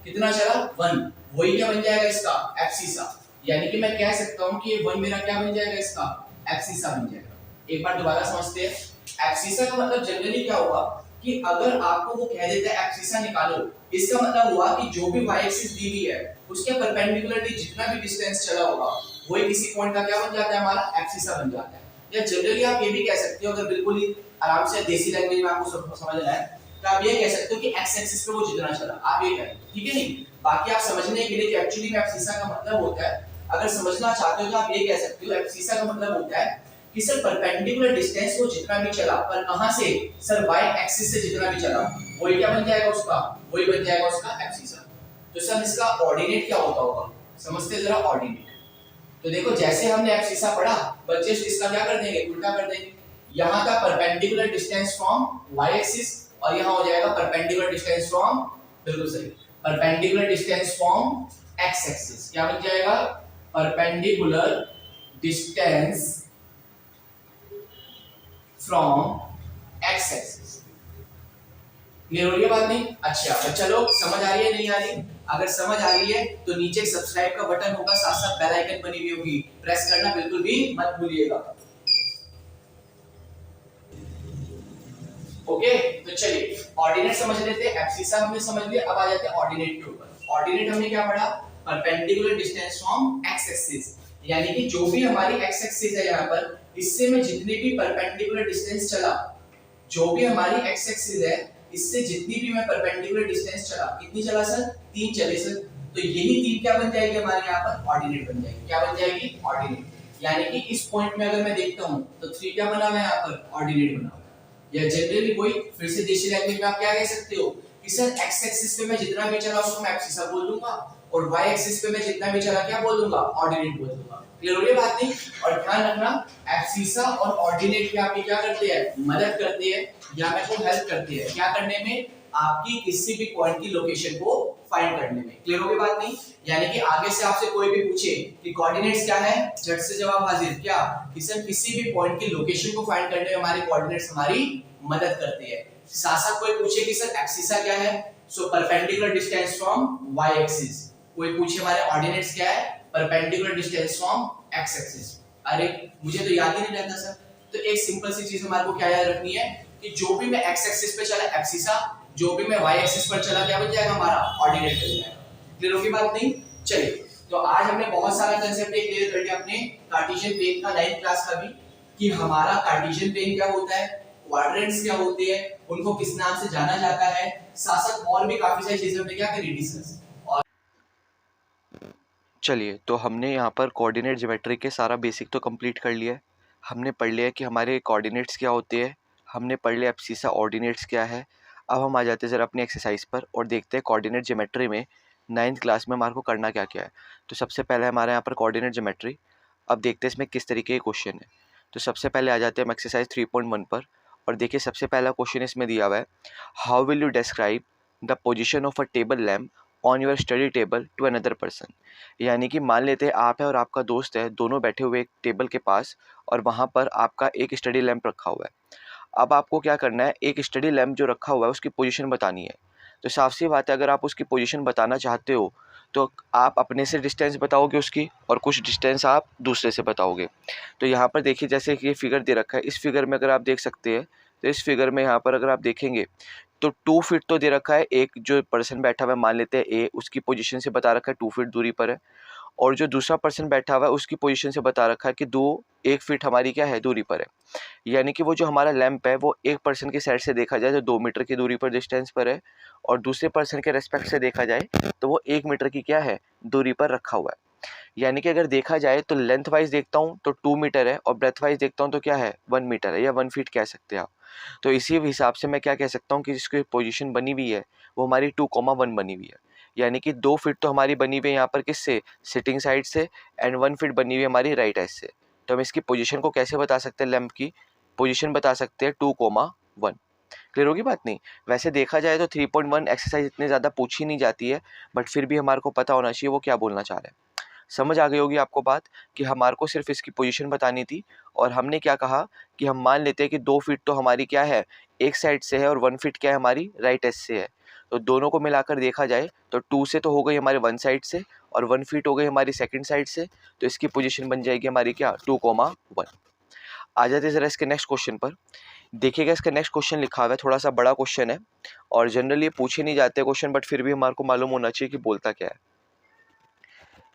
[SPEAKER 1] कितना चला? 1, वही क्या बन जाएगा? इसका एब्सिसा। यानी कि मैं कह सकता हूं कि ये 1 मेरा क्या बन जाएगा? इसका एब्सिसा बन जाएगा। एक बार दोबारा समझते हैं। एब्सिसा का मतलब जनरली क्या हुआ कि अगर आपको वो कह देता है एब्सिसा निकालो, इसका मतलब हुआ कि जो भी y एक्सिस दी हुई है उसके परपेंडिकुलरली जितना भी डिस्टेंस चला होगा वही किसी पॉइंट का क्या बन जाता है? हमारा एब्सिसा बन जाता है। या जनरली आप ये भी कह सकते हो, अगर बिल्कुल ही आराम से देसी लैंग्वेज में आपको सब समझना है, तो आप ये कह सकते हो कि x एक्सिस पे वो जितना चला, आप ये करें, ठीक है नहीं? बाकी आप समझने के लिए कि एक्चुअली में एब्सिसा का मतलब होता है, अगर समझना चाहते हो तो आप ये कह सकते हो एब्सिसा का मतलब होता है कि सर परपेंडिकुलर डिस्टेंस वो जितना भी चला, पर कहां से? सर y एक्सिस से जितना भी चला वही क्या बन जाएगा? उसका वही बन जाएगा उसका एब्सिसा। तो सर इसका ऑर्डिनेट क्या होता होगा? समझते जरा ऑर्डिनेट। तो देखो जैसे हमने एब्सिसा पढ़ा, बच्चे इसका क्या कर देंगे? उल्टा कर देंगे। यहां का perpendicular distance from y axis और यहां हो जाएगा परपेंडिकुलर डिस्टेंस फ्रॉम, बिल्कुल सही, perpendicular distance from x axis. क्या बन जाएगा? Perpendicular distance from x axis. Clear हो रही है बात नहीं? अच्छा बच्चा लोग समझ आ रही है नहीं आ रही? अगर समझ आ रही है तो नीचे सब्सक्राइब का बटन होगा, साथ साथ बेल आइकन बनी हुई होगी, प्रेस करना बिल्कुल भी मत भूलिएगा। ओके, तो चलिए ऑर्डिनेट समझ लेते हैं। एब्सिसा हमने समझ लिया, अब आ जाते हैं ऑर्डिनेट के ऊपर। ऑर्डिनेट हमने क्या पढ़ा? Perpendicular distance from x axis, यानी कि जो भी हमारी x एक्सिस है यहाँ पर, इससे मैं जितनी भी परपेंडिकुलर डिस्टेंस चला, जो भी हमारी x एक्सिस है इससे जितनी भी मैं परपेंडिकुलर डिस्टेंस चला, कितनी चला सर? 3 चले सर। तो यही 3 क्या बन जाएगी हमारे यहाँ पर? ऑर्डिनेट बन जाएगी। क्या बन जाएगी? ऑर्डिनेट। यानी कि इस पॉइंट में अगर मैं देखता हूँ तो 3 क्या बना हुआ है यहाँ पर? ऑर्डिनेट बना हुआ है। या जनरली कोई, फिर से देशी लैंग्वेज में आप क्या कह सकते हो कि सर एक्स एक्सिस पे मैं जितना भी चला उसको मैं एब्सिसा बोल दूंगा, और वाई एक्सिस पे मैं जितना भी चला क्या बोल दूंगा, ऑर्डिनेट बोल दूंगा। क्लियर हो गई बात नहीं? और ध्यान रखना एब्सिसा और ऑर्डिनेट क्या आपकी क्या करते हैं, मदद करते हैं या मेरे को हेल्प करते हैं क्या करने में, आपकी किसी भी पॉइंट की लोकेशन को फाइंड करने में। क्लियर हो गई बात नहीं? यानी कि आगे से आपसे कोई भी पूछे कि कोऑर्डिनेट्स क्या है, झट से जवाब हाजिर क्या कि सर किसी भी पॉइंट की लोकेशन को फाइंड करने में हमारे कोऑर्डिनेट्स हमारी मदद करते हैं। साथ साथ कोई पूछे कि सर एब्सिसा क्या है, so perpendicular distance from Y axis. कोई पूछे हमारे ऑर्डिनेट्स क्या है, perpendicular distance from X axis. अरे मुझे तो याद ही नहीं रहता सर। तो एक सिंपल सी चीज हमारे को क्या याद रखनी है कि जो भी मैं एक्स एक्सिस पे चला एब्सिसा, जो भी मैं वाई एक्सिस पर चला क्या बन जाएगा, हमारा ऑर्डिनेट बन जाएगा। क्लियर होगी बात नहीं? चलिए, तो आज हमने बहुत सारा कंसेप्ट क्लियर कर लिया अपने कार्टेशियन प्लेन का 9th क्लास का भी, कि हमारा कार्टेशियन प्लेन क्या होता है, क्वाड्रेंट्स क्या होते हैं, उनको किस नाम से जाना जाता है, साथ साथ और भी काफी सारी चीजें हमने क्या करी डिस्कस। और
[SPEAKER 2] चलिए, तो हमने यहाँ पर कोऑर्डिनेट ज्योमेट्री के सारा बेसिक तो कंप्लीट कर लिया है। हमने पढ़ लिया कि हमारे कोऑर्डिनेट्स क्या होते हैं, हमने पढ़ लिया एब्सिसा ऑर्डिनेट्स क्या है। अब हम आ जाते हैं ज़रा अपनी एक्सरसाइज पर और देखते हैं कोऑर्डिनेट ज्योमेट्री में 9th क्लास में हमारे को करना क्या क्या है। तो सबसे पहले हमारे यहाँ पर कोऑर्डिनेट ज्योमेट्री। अब देखते हैं इसमें किस तरीके के क्वेश्चन है। तो सबसे पहले आ जाते हैं हम एक्सरसाइज 3.1 पर और देखिए सबसे पहला क्वेश्चन इसमें दिया हुआ है, how will you describe the position of a table lamp on your study table to another person. यानी कि मान लेते हैं आप है और आपका दोस्त है, दोनों बैठे हुए एक टेबल के पास और वहाँ पर आपका एक स्टडी लैंप रखा हुआ है। अब आपको क्या करना है, एक स्टडी लैंप जो रखा हुआ है उसकी पोजीशन बतानी है। तो साफ सी बात है, अगर आप उसकी पोजीशन बताना चाहते हो तो आप अपने से डिस्टेंस बताओगे उसकी और कुछ डिस्टेंस आप दूसरे से बताओगे। तो यहाँ पर देखिए जैसे कि ये फिगर दे रखा है, इस फिगर में अगर आप देख सकते हैं तो इस फिगर में यहाँ पर अगर आप देखेंगे तो 2 फीट तो दे रखा है, एक जो पर्सन बैठा हुआ है मान लेते हैं ए, उसकी पोजीशन से बता रखा है 2 फीट दूरी पर है, और जो दूसरा पर्सन बैठा हुआ है उसकी पोजीशन से बता रखा है कि 1 फीट हमारी क्या है दूरी पर है। यानी कि वो जो हमारा लैंप है वो एक पर्सन की साइड से देखा जाए तो 2 मीटर की दूरी पर डिस्टेंस पर है, और दूसरे पर्सन के रेस्पेक्ट से देखा जाए तो वो 1 मीटर की क्या है दूरी पर रखा हुआ है। यानी कि अगर देखा जाए तो लेंथ वाइज देखता हूँ तो 2 मीटर है और ब्रेथ वाइज देखता हूँ तो क्या है 1 मीटर है या 1 फीट कह सकते हैं आप। तो इसी हिसाब से मैं क्या कह सकता हूँ कि जिसकी पोजीशन बनी हुई है वो हमारी 2,1 बनी हुई है। यानी कि 2 फीट तो हमारी बनी हुई है यहाँ पर किससे, सिटिंग साइड से, एंड 1 फीट बनी हुई है हमारी राइट एज से। तो हम इसकी पोजीशन को कैसे बता सकते हैं, लैंप की पोजीशन बता सकते हैं 2,1। क्लियर होगी बात नहीं? वैसे देखा जाए तो 3.1 एक्सरसाइज इतनी ज़्यादा पूछी नहीं जाती है, बट फिर भी हमारे को पता होना चाहिए वो क्या बोलना चाह रहे हैं। समझ आ गई होगी आपको बात कि हमारे को सिर्फ इसकी पोजीशन बतानी थी, और हमने क्या कहा कि हम मान लेते हैं कि 2 फीट तो हमारी क्या है एक साइड से है और 1 फीट क्या है हमारी राइट एज से है। तो दोनों को मिलाकर देखा जाए तो 2 से तो हो गई हमारे 1 साइड से और 1 फीट हो गई हमारी सेकंड साइड से। तो इसकी पोजीशन बन जाएगी हमारी क्या 2,1। आ जाते हैं ज़रा इसके नेक्स्ट क्वेश्चन पर। देखिएगा इसका नेक्स्ट क्वेश्चन लिखा हुआ है, थोड़ा सा बड़ा क्वेश्चन है और जनरली ये पूछे नहीं जाते क्वेश्चन, बट फिर भी हमारे को मालूम होना चाहिए कि बोलता क्या है।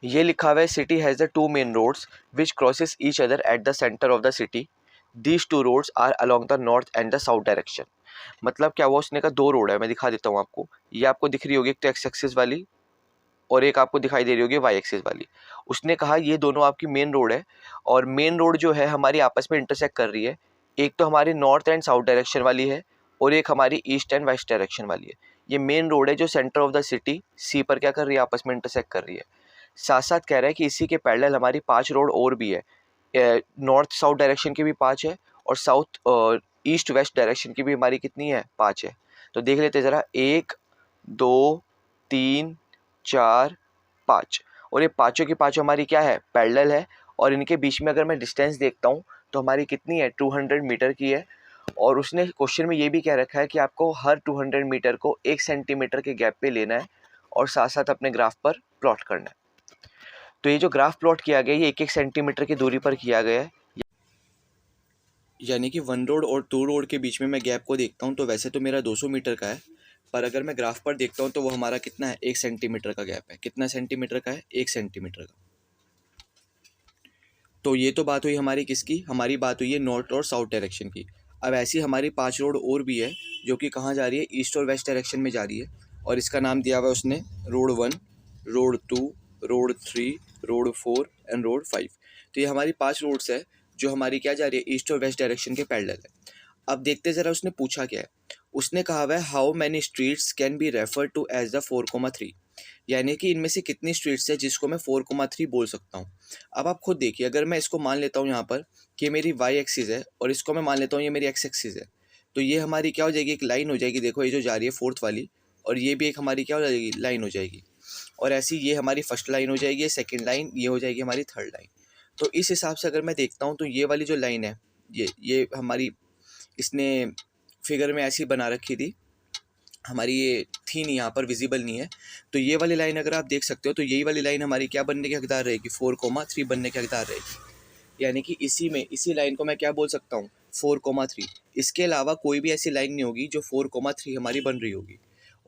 [SPEAKER 2] ये लिखा हुआ है, city has the 2 main roads which crosses each other at the centre of the city. These 2 roads are along the north and the south direction. मतलब क्या हुआ, उसने कहा 2 रोड है, मैं दिखा देता हूँ आपको। ये आपको दिख रही होगी एक तो एक्स एक्सिस वाली और एक आपको दिखाई दे रही होगी वाई एक्सिस वाली। उसने कहा ये दोनों आपकी मेन रोड है और मेन रोड जो है हमारी आपस में इंटरसेक्ट कर रही है। एक तो हमारी नॉर्थ एंड साउथ डायरेक्शन वाली है और एक हमारी ईस्ट एंड वेस्ट डायरेक्शन वाली है। ये मेन रोड है जो सेंटर ऑफ द सिटी सी पर क्या कर रही है, आपस में इंटरसेक्ट कर रही है। साथ साथ कह रहा है कि इसी के पैरेलल हमारी 5 रोड और भी है, नॉर्थ साउथ डायरेक्शन की भी 5 है और साउथ ईस्ट वेस्ट डायरेक्शन की भी हमारी कितनी है 5 है। तो देख लेते ज़रा, 1 2 3 4 5, और ये पाँचों की पाँचों हमारी क्या है पैरेलल है, और इनके बीच में अगर मैं डिस्टेंस देखता हूँ तो हमारी कितनी है 200 मीटर की है। और उसने क्वेश्चन में ये भी कह रखा है कि आपको हर 200 मीटर को 1 सेंटीमीटर के गैप पे लेना है और साथ साथ अपने ग्राफ पर प्लॉट करना है। तो ये जो ग्राफ प्लॉट किया गया ये 1-1 सेंटीमीटर की दूरी पर किया गया है। यानी कि 1 रोड और 2 रोड के बीच में मैं गैप को देखता हूँ तो वैसे तो मेरा 200 मीटर का है, पर अगर मैं ग्राफ पर देखता हूँ तो वो हमारा कितना है 1 सेंटीमीटर का गैप है। कितना सेंटीमीटर का है, 1 सेंटीमीटर का। तो ये तो बात हुई हमारी किसकी, हमारी बात हुई है नॉर्थ और साउथ डायरेक्शन की। अब ऐसी हमारी 5 रोड और भी है जो कि कहाँ जा रही है, ईस्ट और वेस्ट डायरेक्शन में जा रही है, और इसका नाम दिया हुआ है उसने road 1, road 2, road 3, road 4 and road 5। तो ये हमारी 5 रोड्स है जो हमारी क्या जा रही है ईस्ट और वेस्ट डायरेक्शन के पैरेलल है। अब देखते ज़रा उसने पूछा क्या है। उसने कहा हुआ है how many streets can be refer to as the 4,3, यानी कि इनमें से कितनी स्ट्रीट्स है जिसको मैं 4,3 बोल सकता हूँ। अब आप खुद देखिए, अगर मैं इसको मान लेता हूँ यहाँ पर कि मेरी वाई एक्सिस है और इसको मैं मान लेता हूँ ये मेरी एक्स एक्सिस है, तो ये हमारी क्या हो जाएगी, एक लाइन हो जाएगी। देखो ये जो जा रही है फोर्थ वाली, और ये भी एक हमारी क्या हो जाएगी, लाइन हो जाएगी। और ऐसी ये हमारी फर्स्ट लाइन हो जाएगी, ये सेकेंड लाइन, ये हो जाएगी हमारी थर्ड लाइन। तो इस हिसाब से अगर मैं देखता हूँ तो ये वाली जो लाइन है, ये हमारी इसने फिगर में ऐसी बना रखी थी, हमारी ये थी नहीं, यहाँ पर विजिबल नहीं है। तो ये वाली लाइन अगर आप देख सकते हो तो यही वाली लाइन हमारी क्या बनने के हकदार रहेगी, 4,3 बनने के हकदार रहेगी। यानी कि इसी लाइन को मैं क्या बोल सकता हूँ, 4,3। इसके अलावा कोई भी ऐसी लाइन नहीं होगी जो 4,3 हमारी बन रही होगी।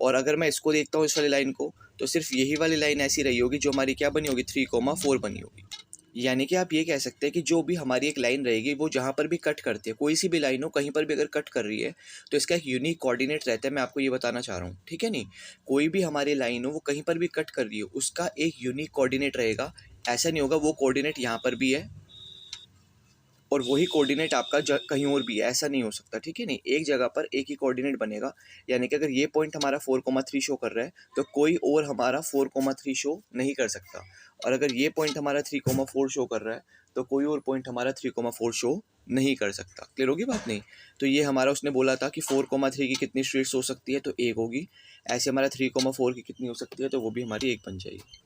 [SPEAKER 2] और अगर मैं इसको देखता हूँ इस वाली लाइन को, तो सिर्फ यही वाली लाइन ऐसी रही होगी जो हमारी क्या बनी होगी, 3,4 बनी होगी। यानी कि आप ये कह सकते हैं कि जो भी हमारी एक लाइन रहेगी वो जहाँ पर भी कट करती है, कोई सी भी लाइन हो कहीं पर भी अगर कट कर रही है तो इसका एक यूनिक कोऑर्डिनेट रहता है। मैं आपको ये बताना चाह रहा हूँ, ठीक है नहीं। कोई भी हमारी लाइन हो वो कहीं पर भी कट कर रही हो, उसका एक यूनिक कोऑर्डिनेट रहेगा। ऐसा नहीं होगा वो कोऑर्डिनेट यहाँ पर भी है और वही कोऑर्डिनेट आपका कहीं और भी है, ऐसा नहीं हो सकता, ठीक है नहीं। एक जगह पर एक ही कोऑर्डिनेट बनेगा। यानी कि अगर ये पॉइंट हमारा 4,3 शो कर रहा है तो कोई और हमारा 4,3 शो नहीं कर सकता। और अगर ये पॉइंट हमारा 3,4 शो कर रहा है तो कोई और पॉइंट हमारा 3,4 शो नहीं कर सकता। क्लियर होगी बात नहीं। तो ये हमारा उसने बोला था कि 4,3 की कितनी स्ट्रीट्स हो सकती है, तो एक होगी। ऐसे हमारा 3,4 की कितनी हो सकती है, तो वो भी हमारी एक बन जाएगी।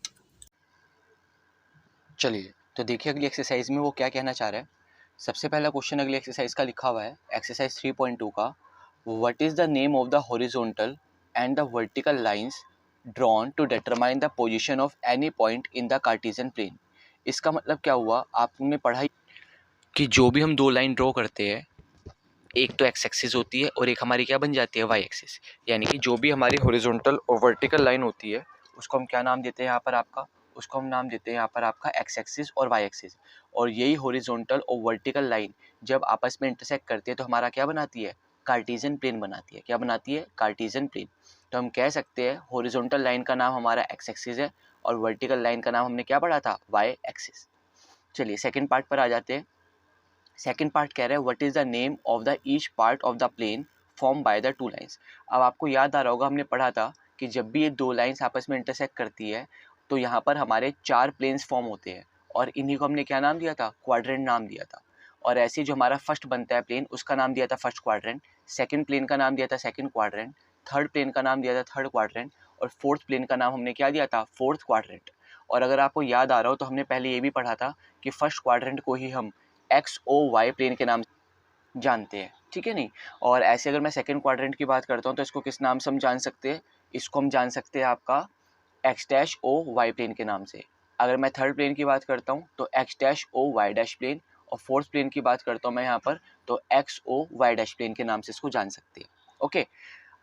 [SPEAKER 3] चलिए तो देखिए अगली एक्सरसाइज में वो क्या कहना चाह रहा है। सबसे पहला क्वेश्चन अगली एक्सरसाइज का लिखा हुआ है, एक्सरसाइज 3.2 का, what is the name of the horizontal and the vertical lines drawn to determine the position of any point in the Cartesian plane. इसका मतलब क्या हुआ, आपने पढ़ा कि जो भी हम दो लाइन ड्रॉ करते हैं, एक तो एक्स एक्सिस होती है और एक हमारी क्या बन जाती है, वाई एक्सिस। यानी कि जो भी हमारी हॉरिजॉन्टल और वर्टिकल लाइन होती है उसको हम क्या नाम देते हैं यहाँ पर आपका, उसको हम नाम देते हैं यहाँ पर आपका एक्स एक्सिस और वाई एक्सिस। और यही हॉरिजॉन्टल और वर्टिकल लाइन जब आपस में इंटरसेक्ट करती है तो हमारा क्या बनाती है, कार्टेशियन प्लेन बनाती है। क्या बनाती है, कार्टेशियन प्लेन। तो हम कह सकते हैं हॉरिजॉन्टल लाइन का नाम हमारा एक्स एक्सिस है और वर्टिकल लाइन का नाम हमने क्या पढ़ा था, वाई एक्सिस। चलिए सेकेंड पार्ट पर आ जाते हैं। सेकेंड पार्ट कह रहा है what is the name of the each part of the plane form by the two lines. अब आपको याद आ रहा होगा, हमने पढ़ा था कि जब भी ये दो लाइंस आपस में इंटरसेक्ट करती है तो यहाँ पर हमारे चार प्लेन्स फॉर्म होते हैं और इन्हीं को हमने क्या नाम दिया था, क्वाड्रेंट नाम दिया था। और ऐसे जो हमारा फर्स्ट बनता है प्लेन उसका नाम दिया था फर्स्ट क्वाड्रेंट, सेकंड प्लेन का नाम दिया था सेकंड क्वाड्रेंट, थर्ड प्लेन का नाम दिया था थर्ड क्वाड्रेंट और फोर्थ प्लेन का नाम हमने क्या दिया था, फोर्थ क्वाड्रेंट। और अगर आपको याद आ रहा हो तो हमने पहले ये भी पढ़ा था कि फर्स्ट क्वाड्रेंट को ही हम एक्स ओ वाई प्लेन के नाम जानते हैं, ठीक है नहीं। और ऐसे अगर मैं सेकंड क्वाड्रेंट की बात करता हूँ तो इसको किस नाम से हम जान सकते हैं, इसको हम जान सकते हैं आपका X dash O Y plane के नाम से। अगर मैं थर्ड प्लेन की बात करता हूँ तो X dash O Y dash plane, और फोर्थ प्लेन की बात करता हूँ मैं यहाँ पर तो X O Y dash plane के नाम से इसको जान सकते हैं। ओके,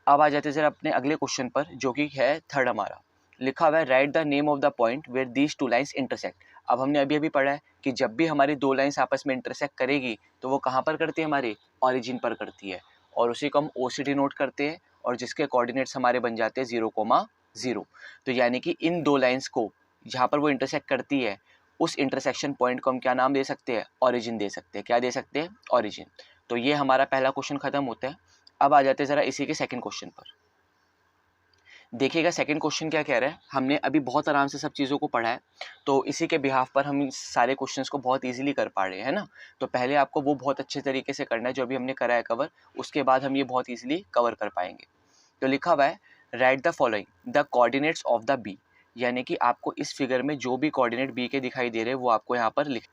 [SPEAKER 3] अब आ जाते हैं जरा अपने अगले क्वेश्चन पर जो कि है थर्ड हमारा। लिखा हुआ है write the name of the point where these two lines intersect. अब हमने अभी अभी पढ़ा है कि जब भी हमारी दो लाइंस आपस में इंटरसेक्ट करेगी तो वो कहाँ पर करती है, हमारे ऑरिजिन पर करती है। और उसी को हम ओ सी डी नोट करते हैं और जिसके कोऑर्डिनेट्स हमारे बन जाते हैं 0,0। तो यानी कि इन दो लाइंस को जहाँ पर वो इंटरसेक्ट करती है उस इंटरसेक्शन पॉइंट को हम क्या नाम दे सकते हैं, ऑरिजिन दे सकते हैं। क्या दे सकते हैं, ऑरिजिन। तो ये हमारा पहला क्वेश्चन खत्म होता है। अब आ जाते हैं जरा इसी के सेकंड क्वेश्चन पर। देखिएगा सेकंड क्वेश्चन क्या कह रहा है, हमने अभी बहुत आराम से सब चीज़ों को पढ़ा है तो इसी के बिहाफ पर हम सारे क्वेश्चंस को बहुत इजीली कर पा रहे हैं ना। तो पहले आपको वो बहुत अच्छे तरीके से करना है जो अभी हमने करा है कवर, उसके बाद हम ये बहुत इजीली कवर कर पाएंगे। तो लिखा हुआ है write the following the coordinates of the B. यानी कि आपको इस फिगर में जो भी कोऑर्डिनेट बी के दिखाई दे रहे हैं वो आपको यहाँ पर लिख।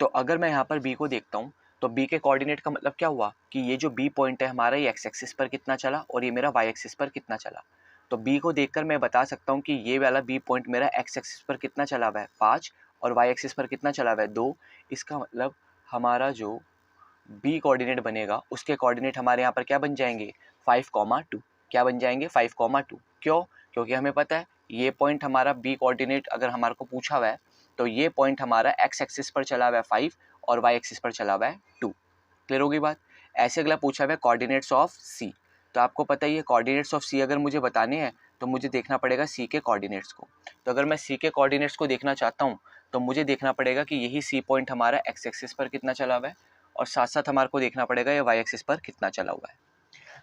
[SPEAKER 3] तो अगर मैं यहाँ पर बी को देखता हूँ तो बी के कोऑर्डिनेट का मतलब क्या हुआ कि ये जो बी पॉइंट है हमारा, ये एक्स एक्सिस पर कितना चला और ये मेरा वाई एक्सिस पर कितना चला। तो बी को देखकर मैं बता सकता हूँ कि ये वाला बी पॉइंट मेरा एक्स एक्सिस पर कितना चला हुआ है, 5, और वाई एक्सिस पर कितना चला हुआ है, 2। इसका मतलब हमारा जो बी कोऑर्डिनेट बनेगा उसके कोऑर्डिनेट हमारे यहाँ पर क्या बन जाएंगे, 5,2। क्या बन जाएंगे, 5,2। क्यों, क्योंकि हमें पता है ये पॉइंट हमारा बी कोऑर्डिनेट अगर हमारे को पूछा हुआ है तो ये पॉइंट हमारा एक्स एक्सिस पर चला हुआ है 5 और वाई एक्सिस पर चला हुआ है 2। क्लियर होगी बात। ऐसे अगला पूछा हुआ है कोऑर्डिनेट्स ऑफ सी। तो आपको पता ही है कोऑर्डिनेट्स ऑफ सी अगर मुझे बताने हैं तो मुझे देखना पड़ेगा सी के कोऑर्डिनेट्स को। तो अगर मैं सी के कोऑर्डिनेट्स को देखना चाहता हूँ तो मुझे देखना पड़ेगा कि यही सी पॉइंट हमारा एक्स एक्सिस पर कितना चला हुआ है और साथ साथ हमारे को देखना पड़ेगा ये वाई एक्सिस पर कितना चला हुआ है।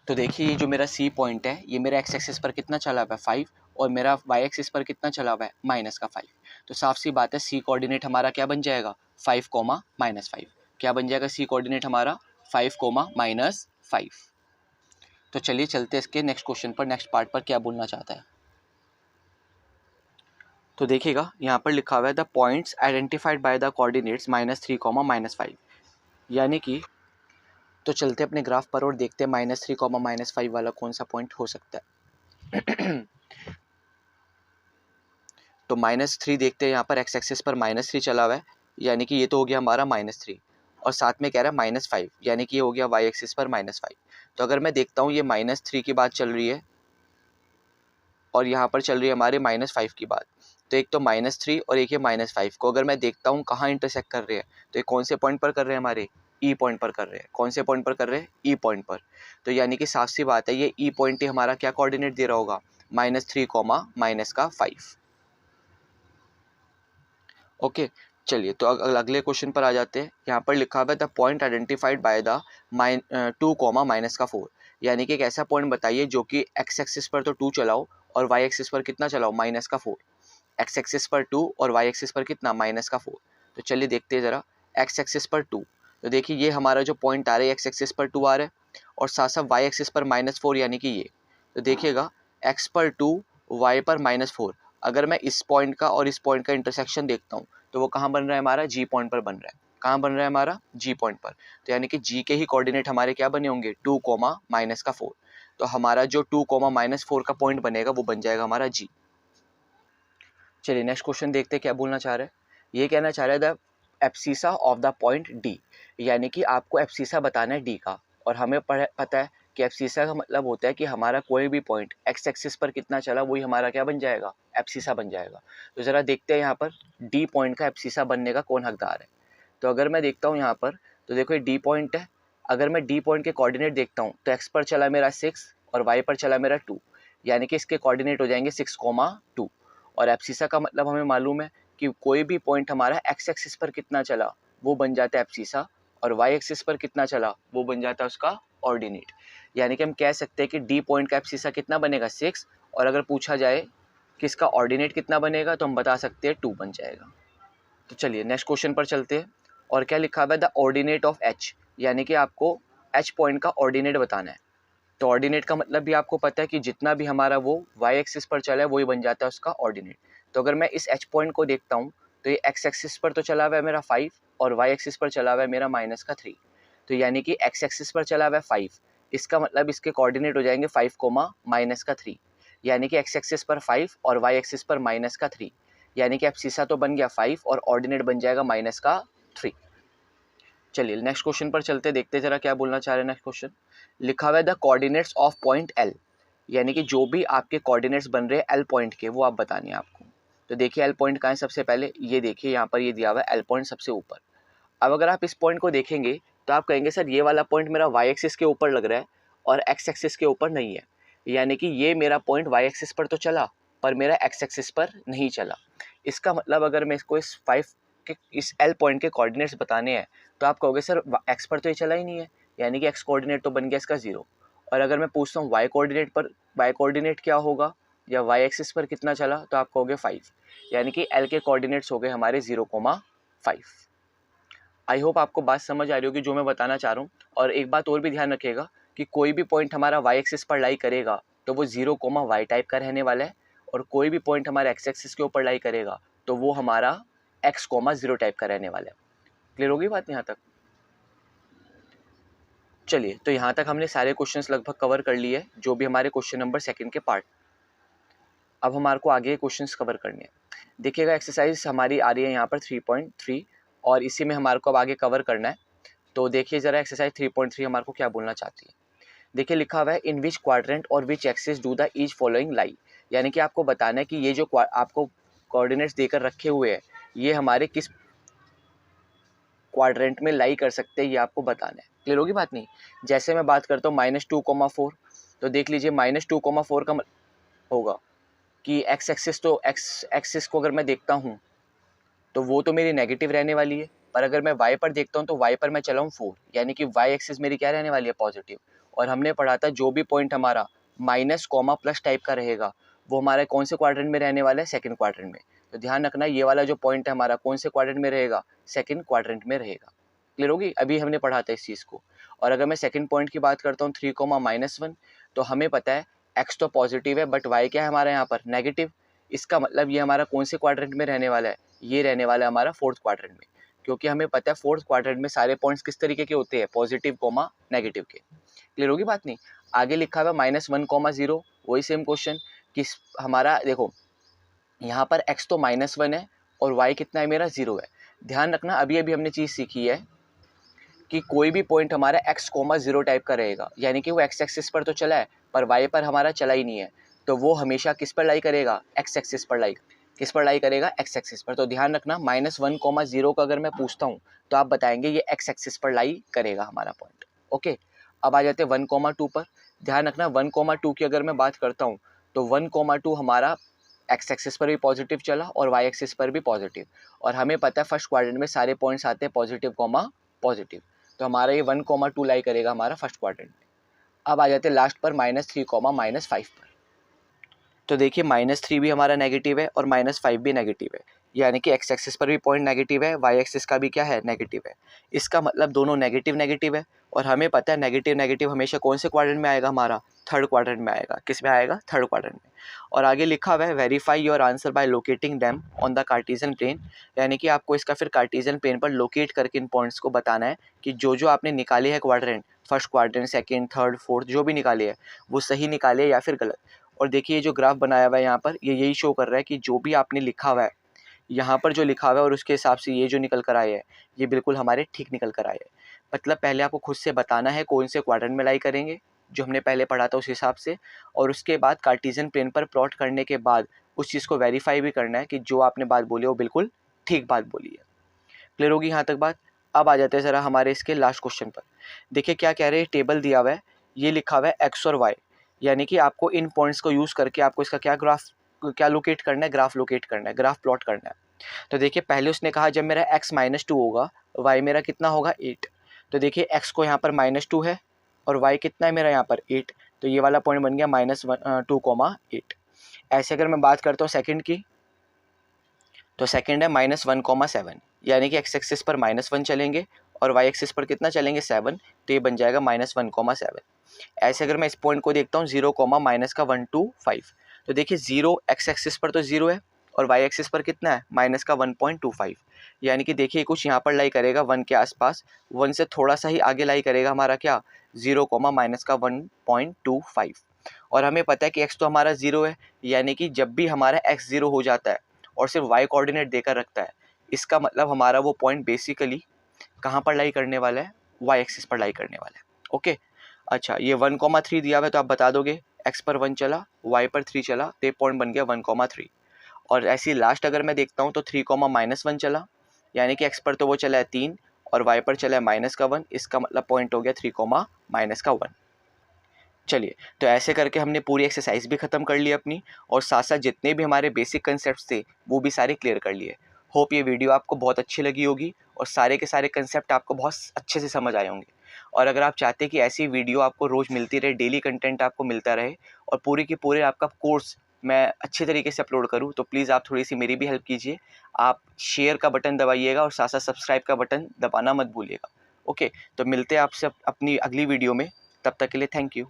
[SPEAKER 3] तो देखिए ये जो मेरा सी पॉइंट है ये मेरा एक्स एक्सिस पर कितना चला हुआ है 5 और मेरा वाई एक्सिस पर कितना चला हुआ है -5। तो साफ सी बात है सी कोऑर्डिनेट हमारा क्या बन जाएगा 5, -5। क्या बन जाएगा सी कोऑर्डिनेट हमारा 5, -5। तो चलिए चलते इसके नेक्स्ट क्वेश्चन पर, नेक्स्ट पार्ट पर क्या बोलना चाहता है। तो देखिएगा यहाँ पर लिखा हुआ है the points identified by the coordinates -3, -5, यानी कि तो चलते अपने ग्राफ पर और देखते हैं -3, -5 वाला कौन सा पॉइंट हो सकता है। तो -3 देखते हैं यहाँ पर एक्स एक्सिस पर -3 चला हुआ है, यानी कि ये तो हो गया हमारा -3 और साथ में कह रहा है -5, यानी कि ये हो गया वाई एक्सिस पर -5। तो अगर मैं देखता हूँ ये -3 की बात चल रही है और यहाँ पर चल रही है हमारे -5 की बात, तो एक तो -3 और एक ये -5 को अगर मैं देखता हूँ कहाँ इंटरसेक्ट कर रहे हैं, तो ये कौन से पॉइंट पर कर रहे हैं हमारे ई पॉइंट पर कर रहे हैं। कौन से पॉइंट पर कर रहे हैं ई पॉइंट पर। तो यानी कि साफ सी बात है ये ई पॉइंट ही हमारा क्या कोऑर्डिनेट दे रहा होगा -3, -5। ओके चलिए तो अगले क्वेश्चन पर आ जाते हैं। यहाँ पर लिखा हुआ है the point identified by the 2, -4, यानी कि एक ऐसा पॉइंट बताइए जो कि एक्स एक्सिस पर तो 2 चलाओ और वाई एक्सिस पर कितना चलाओ -4। एक्स एक्सिस पर 2 और वाई एक्सिस पर कितना -4। तो चलिए देखते हैं ज़रा एक्स एक्सिस पर 2। तो देखिए ये हमारा जो पॉइंट आ रहा है एक्स एक्सिस पर 2 आ रहा है और साथ साथ वाई एक्सिस पर -4 यानी कि ये। तो देखिएगा एक्स पर 2 वाई पर -4, अगर मैं इस पॉइंट का और इस पॉइंट का इंटरसेक्शन देखता हूँ तो वो कहाँ बन रहा है हमारा जी पॉइंट पर बन रहा है। कहाँ बन रहा है हमारा जी पॉइंट पर। तो यानी कि जी के ही कोऑर्डिनेट हमारे क्या बने होंगे 2, -4। तो हमारा जो 2, -4 का पॉइंट बनेगा वो बन जाएगा हमारा जी। चलिए नेक्स्ट क्वेश्चन देखते हैं क्या बोलना चाह रहा है। ये कहना चाह रहा है the abscissa of the point D, यानी कि आपको एब्सिसा बताना है डी का और हमें पता है कि एब्सिसा का मतलब होता है कि हमारा कोई भी पॉइंट एक्स एक्सिस पर कितना चला वही हमारा क्या बन जाएगा एब्सिसा बन जाएगा। तो ज़रा देखते हैं यहाँ पर डी पॉइंट का एब्सिसा बनने का कौन हकदार है। तो अगर मैं देखता हूँ यहाँ पर तो देखो ये डी पॉइंट है। अगर मैं डी पॉइंट के कोऑर्डिनेट देखता हूँ तो एक्स पर चला मेरा 6 और वाई पर चला मेरा 2, यानी कि इसके कोऑर्डिनेट हो जाएंगे 6, 2। और एब्सिसा का मतलब हमें मालूम है कि कोई भी पॉइंट हमारा एक्स एक्सिस पर कितना चला वो बन जाता है एब्सिसा और वाई एक्सिस पर कितना चला वो बन जाता है उसका ऑर्डिनेट। यानी कि हम कह सकते हैं कि डी पॉइंट का एब्सिसा कितना बनेगा 6 और अगर पूछा जाए कि इसका ऑर्डिनेट कितना बनेगा तो हम बता सकते हैं 2 बन जाएगा। तो चलिए नेक्स्ट क्वेश्चन पर चलते हैं और क्या लिखा हुआ है द ऑर्डिनेट ऑफ एच, यानी कि आपको एच पॉइंट का ऑर्डिनेट बताना है। तो ऑर्डिनेट का मतलब भी आपको पता है कि जितना भी हमारा वो वाई एक्सिस पर चला है वही बन जाता है उसका ऑर्डिनेट। तो अगर मैं इस एच पॉइंट को देखता हूँ तो ये एक्स एक्सिस पर तो चला हुआ है मेरा 5 और वाई एक्सिस पर चला हुआ है मेरा -3। तो यानी कि एक्स एक्सिस पर चला हुआ है 5, इसका मतलब इसके कोऑर्डिनेट हो जाएंगे 5, -3, यानी कि एक्स एक्सिस पर 5 और वाई एक्सिस पर -3, यानी कि एब्सिसा तो बन गया 5 और ऑर्डिनेट बन जाएगा -3। चलिए नेक्स्ट क्वेश्चन पर चलते देखते जरा क्या बोलना चाह रहे हैं। नेक्स्ट क्वेश्चन लिखा हुआ है the coordinates of point L, यानी कि जो भी आपके कोऑर्डिनेट्स बन रहे हैं एल पॉइंट के वो आप बताने हैं आपको। तो देखिए एल पॉइंट कहाँ है सबसे पहले, ये देखिए यहाँ पर ये दिया हुआ है एल पॉइंट सबसे ऊपर। अब अगर आप इस पॉइंट को देखेंगे तो आप कहेंगे सर ये वाला पॉइंट मेरा वाई एक्सिस के ऊपर लग रहा है और एक्स एक्सिस के ऊपर नहीं है, यानी कि ये मेरा पॉइंट वाई एक्सिस पर तो चला पर मेरा एक्स एक्सिस पर नहीं चला। इसका मतलब अगर मैं इसको इस 5 के इस एल पॉइंट के कोऑर्डिनेट्स बताने हैं तो आप कहोगे सर एक्स पर तो ये चला ही नहीं है, यानी कि एक्स कोऑर्डिनेट तो बन गया इसका 0। और अगर मैं पूछता हूँ वाई कोऑर्डिनेट पर, वाई कोऑर्डिनेट क्या होगा या वाई एक्सिस पर कितना चला, तो आप कहोगे 5, यानी कि एल के कोऑर्डिनेट्स हो गए हमारे 0,5। आई होप आपको बात समझ आ रही होगी जो मैं बताना चाह रहा हूँ। और एक बात और भी ध्यान रखिएगा कि कोई भी पॉइंट हमारा वाई एक्सिस पर लाई करेगा तो वो 0, y टाइप का रहने वाला है और कोई भी पॉइंट हमारा एक्स एक्सिस के ऊपर लाई करेगा तो वो हमारा x, 0 टाइप का रहने वाला है। क्लियर होगी बात यहाँ तक। चलिए तो यहाँ तक हमने सारे क्वेश्चंस लगभग कवर कर लिए जो भी हमारे क्वेश्चन नंबर 2 के पार्ट। अब हमारे को आगे क्वेश्चंस कवर करने हैं। देखिएगा एक्सरसाइज हमारी आ रही है यहाँ पर 3.3 और इसी में हमारे को अब आगे कवर करना है। तो देखिए ज़रा एक्सरसाइज 3.3 हमारे को क्या बोलना चाहती है। देखिए लिखा हुआ है इन विच क्वाड्रेंट और which axis do the each following lie, यानी कि आपको बताना है कि ये जो आपको कोऑर्डिनेट्स देकर रखे हुए हैं ये हमारे किस क्वाड्रेंट में लाई कर सकते हैं ये आपको बताना है। क्लियर होगी बात नहीं। जैसे मैं बात करता हूँ -2,4, तो देख लीजिए -2,4 का होगा कि एक्स एक्सिस, तो एक्स एक्सिस को अगर मैं देखता हूँ तो वो तो मेरी नेगेटिव रहने वाली है, पर अगर मैं y पर देखता हूँ तो y पर मैं चला हूँ 4, यानी कि y एक्सिस मेरी क्या रहने वाली है, पॉजिटिव। और हमने पढ़ा था जो भी पॉइंट हमारा माइनस कॉमा प्लस टाइप का रहेगा वो हमारे कौन से क्वाड्रेंट में रहने वाला है, सेकंड क्वाड्रेंट में। तो ध्यान रखना ये वाला जो पॉइंट है हमारा कौन से क्वाड्रेंट में रहेगा, सेकंड क्वाड्रेंट में रहेगा। क्लियर होगी, अभी हमने पढ़ा था इस चीज़ को। और अगर मैं सेकंड पॉइंट की बात करता हूँ 3,-1, तो हमें पता है x तो पॉजिटिव है बट y क्या है हमारा यहाँ पर, नेगेटिव। इसका मतलब ये हमारा कौन से क्वाड्रेंट में रहने वाला है, ये रहने वाला है हमारा फोर्थ क्वाड्रेंट में, क्योंकि हमें पता है फोर्थ क्वाड्रेंट में सारे पॉइंट्स किस तरीके के होते हैं, पॉजिटिव कोमा नेगेटिव के। क्लियर होगी बात नहीं। आगे लिखा हुआ -1,0, वही सेम क्वेश्चन कि हमारा देखो यहाँ पर x तो -1 है और y कितना है मेरा 0 है। ध्यान रखना अभी अभी हमने चीज़ सीखी है कि कोई भी पॉइंट हमारा x, 0 टाइप का रहेगा, यानी कि वो x एक्सिस पर तो चला है पर y पर हमारा चला ही नहीं है, तो वो हमेशा किस पर लाई करेगा, x एक्सिस पर लाई, किस पर लाई करेगा, x एक्सिस पर। तो ध्यान रखना -1,0 का अगर मैं पूछता हूँ तो आप बताएंगे ये x एक्सिस पर लाई करेगा हमारा पॉइंट। ओके, अब आ जाते हैं 1,2 पर। ध्यान रखना 1,2 की अगर मैं बात करता हूँ तो 1,2 हमारा x एक्सिस पर भी पॉजिटिव चला और y एक्सिस पर भी पॉजिटिव, और हमें पता है फर्स्ट क्वाड्रेंट में सारे पॉइंट्स आते हैं पॉजिटिव कोमा पॉजिटिव, तो हमारा ये 1,2 लाई करेगा हमारा फर्स्ट क्वाड्रेंट में। अब आ जाते हैं लास्ट पर -3,-5 पर। तो देखिए -3 भी हमारा नेगेटिव है और -5 भी नेगेटिव है, यानी कि x एक्सिस पर भी पॉइंट नेगेटिव है, y एक्सिस का भी क्या है, नेगेटिव है। इसका मतलब दोनों नेगेटिव नेगेटिव है, और हमें पता है नेगेटिव नेगेटिव हमेशा कौन से क्वाड्रेंट में आएगा, हमारा थर्ड क्वाड्रेंट में आएगा। किस में आएगा, थर्ड क्वाड्रेंट में। और आगे लिखा हुआ है verify your answer by locating them on the Cartesian plane, यानी कि आपको इसका फिर कार्टेशियन प्लेन पर लोकेट करके इन पॉइंट्स को बताना है कि जो जो आपने निकाले हैं quadrant, first quadrant, second, third, fourth, जो भी निकाले हैं वो सही निकाले या फिर गलत। और देखिए जो ग्राफ बनाया हुआ है यहाँ पर, ये यही शो कर रहा है कि जो भी आपने लिखा हुआ है यहाँ पर, जो लिखा हुआ है और उसके हिसाब से ये जो निकल कर आए हैं ये बिल्कुल हमारे ठीक निकल कर आए हैं। मतलब पहले आपको खुद से बताना है कौन से क्वाड्रेंट में लाई करेंगे, जो हमने पहले पढ़ा था उस हिसाब से, और उसके बाद कार्टेशियन प्लेन पर प्लॉट करने के बाद उस चीज़ को वेरीफाई भी करना है कि जो आपने बात बोली वो बिल्कुल ठीक बात बोली है। क्लियर होगी यहाँ तक बात। अब आ जाते हैं ज़रा हमारे इसके लास्ट क्वेश्चन पर। देखिए क्या कह रहे हैं, टेबल दिया हुआ है, ये लिखा हुआ है एक्स और वाई, यानी कि आपको इन पॉइंट्स को यूज़ करके आपको इसका क्या ग्राफ, क्या लोकेट करना है, ग्राफ लोकेट करना है, ग्राफ प्लॉट करना है। तो देखिए पहले उसने कहा जब मेरा x -2 होगा y मेरा कितना होगा 8। तो देखिए x को यहाँ पर -2 है और y कितना है मेरा यहाँ पर 8, तो ये वाला पॉइंट बन गया -2,8। ऐसे अगर मैं बात करता हूँ सेकंड की, तो सेकंड है -1,7, यानी कि x एक्सिस पर -1 चलेंगे और y एक्सिस पर कितना चलेंगे 7, तो ये बन जाएगा -1,7। ऐसे अगर मैं इस पॉइंट को देखता हूँ 0, -1 2 5, तो देखिए 0 x एक्सिस पर तो 0 है और y एक्सिस पर कितना है -1.25, यानी कि देखिए कुछ यहाँ पर लाई करेगा 1 के आसपास, 1 से थोड़ा सा ही आगे लाई करेगा हमारा क्या 0, -1.25। और हमें पता है कि x तो हमारा 0 है, यानी कि जब भी हमारा x 0 हो जाता है और सिर्फ y कोऑर्डिनेट देकर रखता है, इसका मतलब हमारा वो पॉइंट बेसिकली कहाँ पर लाई करने वाला है, y एक्सिस पर लाई करने वाला है। ओके, अच्छा ये 1,3 दिया हुआ है, तो आप बता दोगे x पर 1 चला, y पर 3 चला, तो पॉइंट बन गया 1,3। और ऐसी लास्ट अगर मैं देखता हूँ तो 3, -1 चला, यानी कि x पर तो वो चला है 3 और y पर चला है -1, इसका मतलब पॉइंट हो गया 3, -1। चलिए, तो ऐसे करके हमने पूरी एक्सरसाइज भी ख़त्म कर ली अपनी, और साथ साथ जितने भी हमारे बेसिक कंसेप्ट थे वो भी सारे क्लियर कर लिए। होप ये वीडियो आपको बहुत अच्छी लगी होगी और सारे के सारे कंसेप्ट आपको बहुत अच्छे से समझ आए होंगे। और अगर आप चाहते हैं कि ऐसी वीडियो आपको रोज़ मिलती रहे, डेली कंटेंट आपको मिलता रहे और पूरे के पूरे आपका कोर्स मैं अच्छे तरीके से अपलोड करूँ, तो प्लीज़ आप थोड़ी सी मेरी भी हेल्प कीजिए। आप शेयर का बटन दबाइएगा और साथ साथ सब्सक्राइब का बटन दबाना मत भूलिएगा। ओके, तो मिलते हैं आपसे अपनी अगली वीडियो में, तब तक के लिए थैंक यू।